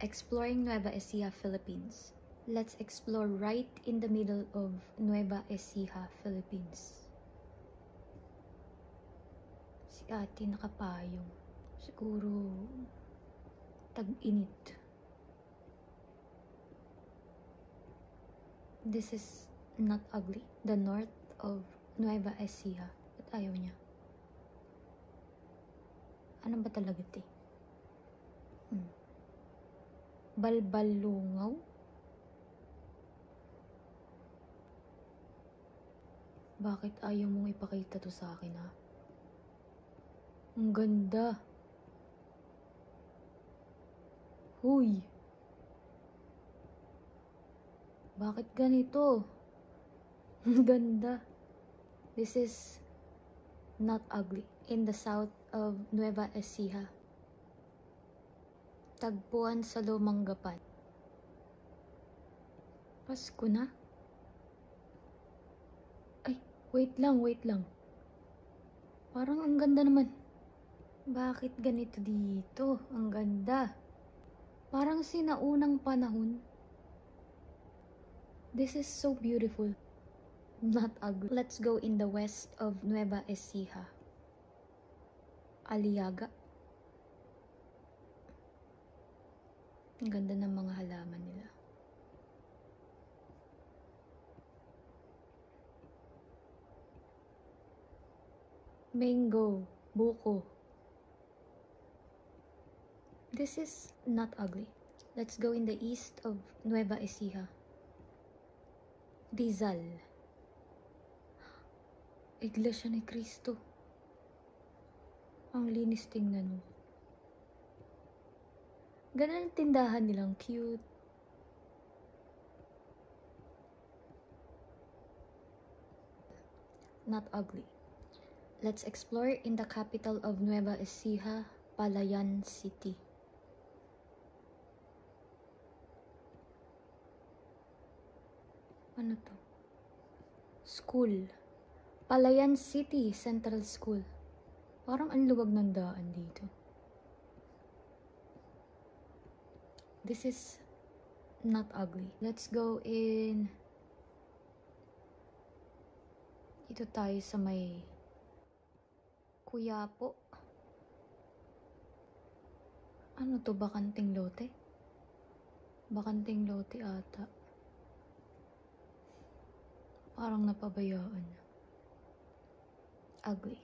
exploring Nueva Ecija, Philippines. Let's explore right in the middle of Nueva Ecija, Philippines. Si ate nakapayong. Siguro tag-init. This is not ugly. The north of Nueva Ecija. Ba't ayaw niya? Ano ba talaga ito? Balbalungaw? Bakit ayaw mong ipakita to sa akin, ha? Ang ganda. Huy! Bakit ganito? Ang ganda. This is not ugly. In the south of Nueva Ecija. Tagpuan sa Lumanggapan. Pasko na? Ay, wait lang. Parang ang ganda naman. Bakit ganito dito? Ang ganda. Parang sinaunang panahon. This is so beautiful. Not ugly. Let's go in the west of Nueva Ecija. Aliaga. Ang ganda ng mga halaman nila. Mango, buko. This is not ugly. Let's go in the east of Nueva Ecija. Rizal. Iglesia ni Cristo. Ang linis tingnan mo. Ganun ang tindahan nilang cute. Not ugly. Let's explore in the capital of Nueva Ecija, Palayan City. Ano to? School. Palayan City Central School. Parang ang luwag ng daan dito. This is not ugly. Let's go in. Dito tayo sa may Quiapo. Ano to? Bakanting lote? Bakanting lote ata. Parang napabayaan. Ugly.